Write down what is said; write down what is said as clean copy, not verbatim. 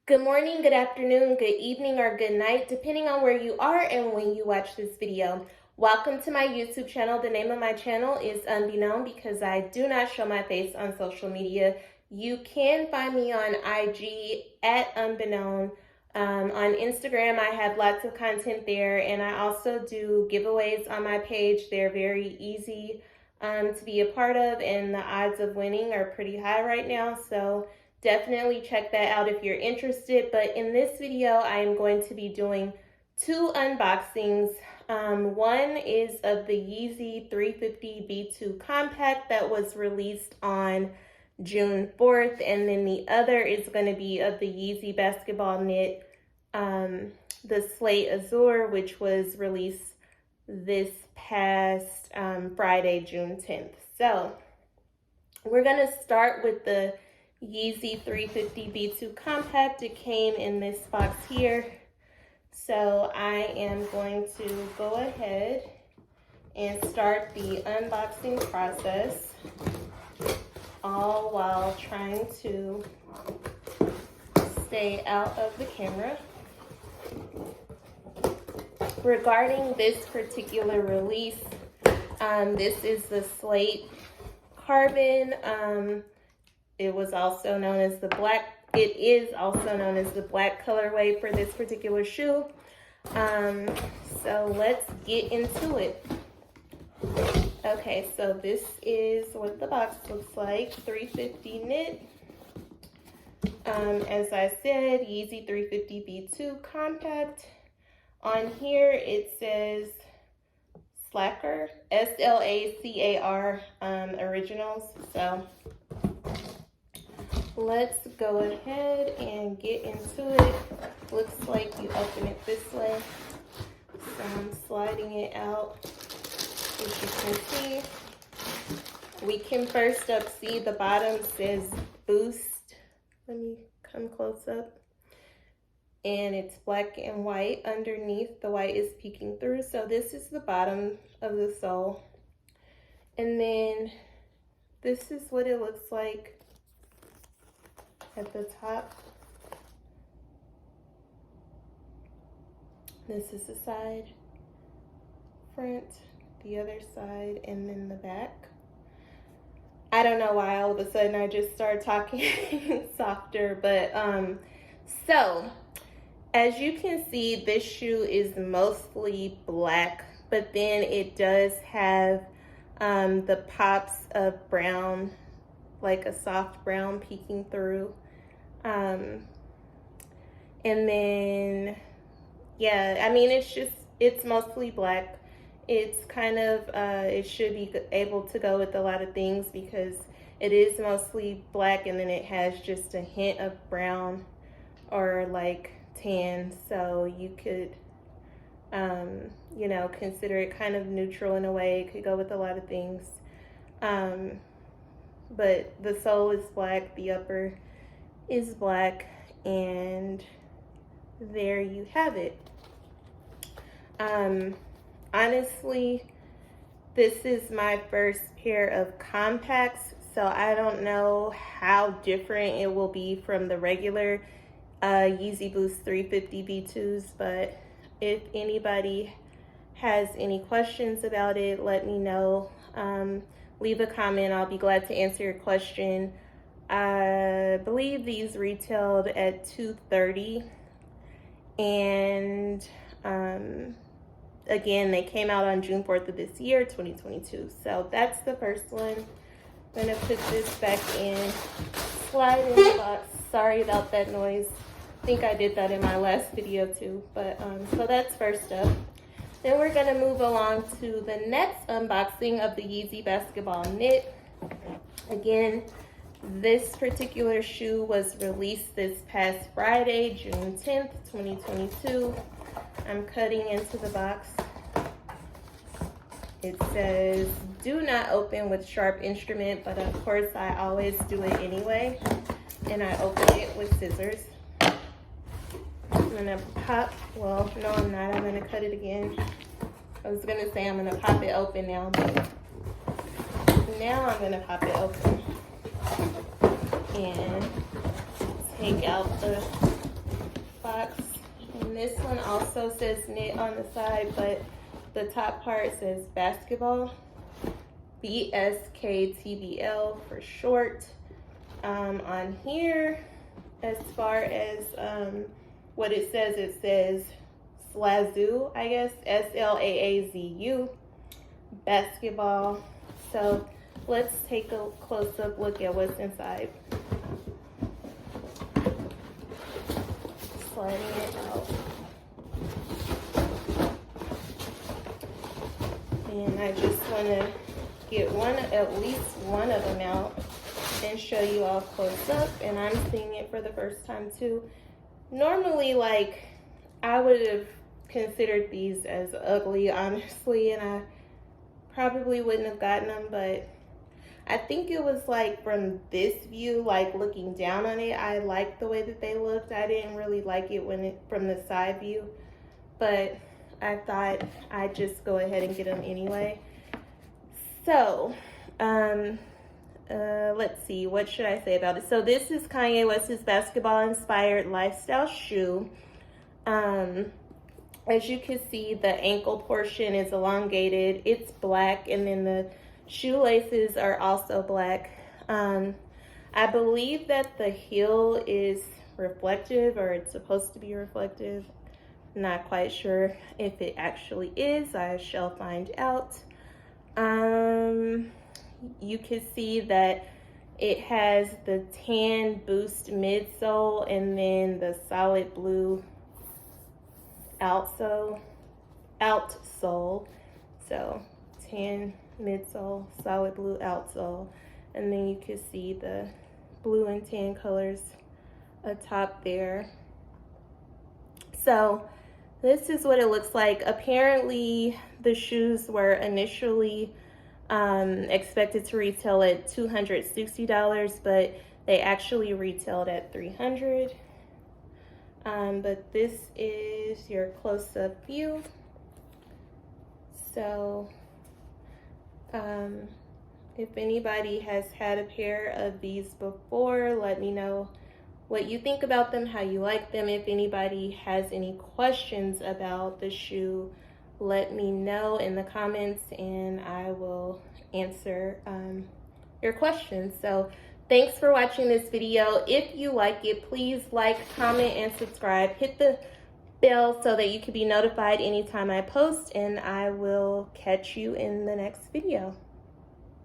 Good morning, good afternoon, good evening, or good night, depending on where you are and when you watch this video. Welcome to my YouTube channel. The name of my channel is Unbeknown because I do not show my face on social media. You can find me on IG at Unbeknown. On Instagram, I have lots of content there, and I also do giveaways on my page. They're very easy to be a part of, and the odds of winning are pretty high right now. So definitely check that out if you're interested. But in this video, I am going to be doing two unboxings. One is of the Yeezy 350 B2 Compact that was released on June 4th. And then the other is going to be of the Yeezy Basketball Knit, the Slate Azure, which was released this past Friday, June 10th. So we're going to start with the Yeezy 350 B2 Compact. It came in this box here. So I am going to go ahead and start the unboxing process, all while trying to stay out of the camera. Regarding this particular release, this is the Slate Carbon. It is also known as the black colorway for this particular shoe. So let's get into it. Okay, so this is what the box looks like. 350 knit. As I said, Yeezy 350 B2 Compact. On here it says Slacker, SLACAR Originals. So let's go ahead and get into it. Looks like you open it this way. So I'm sliding it out. As you can see, we can first up see the bottom says Boost. Let me come close up. And it's black and white underneath. The white is peeking through. So this is the bottom of the sole. And then this is what it looks like at the top. This is the side, front, the other side, and then the back. I don't know why all of a sudden I just started talking softer, but so as you can see, this shoe is mostly black, but then it does have the pops of brown, like a soft brown peeking through. And then, yeah, I mean, it's mostly black. It's kind of, it should be able to go with a lot of things because it is mostly black, and then it has just a hint of brown or like tan. So you could, you know, consider it kind of neutral in a way. It could go with a lot of things. But the sole is black, the upper is black, and there you have it. Honestly, this is my first pair of compacts, so I don't know how different it will be from the regular Yeezy Boost 350 B2s, but if anybody has any questions about it, let me know. Leave a comment. I'll be glad to answer your question. I believe these retailed at $230, and again, they came out on June 4th of this year, 2022. So that's the first one. I'm gonna put this back in, slide in the box. Sorry about that noise. I think I did that in my last video too, but so that's first up. Then we're gonna move along to the next unboxing of the Yeezy Basketball Knit. Again, this particular shoe was released this past Friday, June 10th, 2022. I'm cutting into the box. It says, do not open with sharp instrument, but of course I always do it anyway. And I open it with scissors. I'm gonna pop, well, no I'm not, I'm gonna cut it again. I was gonna say I'm gonna pop it open now, but now I'm gonna pop it open and take out the box. And this one also says knit on the side, but the top part says basketball. BSKTBL for short. On here, as far as what it says Slazoo, I guess, SLAAZU, basketball. So let's take a close-up look at what's inside. Sliding it out. And I just want to get at least one of them out and show you all close up. And I'm seeing it for the first time too. Normally, like, I would have considered these as ugly, honestly, and I probably wouldn't have gotten them, but I think it was like from this view, like looking down on it, I liked the way that they looked. I didn't really like it from the side view, but I thought I'd just go ahead and get them anyway. So, let's see, what should I say about it? So this is Kanye West's basketball-inspired lifestyle shoe. As you can see, the ankle portion is elongated. It's black, and then the shoelaces are also black. I believe that the heel is reflective, or it's supposed to be reflective. Not quite sure if it actually is. I shall find out. You can see that it has the tan boost midsole and then the solid blue outsole. So tan midsole, solid blue outsole, and then you can see the blue and tan colors atop there. So this is what it looks like. Apparently the shoes were initially expected to retail at $260, but they actually retailed at $300. But this is your close-up view. So if anybody has had a pair of these before, let me know what you think about them, how you like them. If anybody has any questions about the shoe, let me know in the comments and I will answer your questions. So thanks for watching this video. If you like it, please like, comment, and subscribe. Hit the bell so that you can be notified anytime I post, and I will catch you in the next video.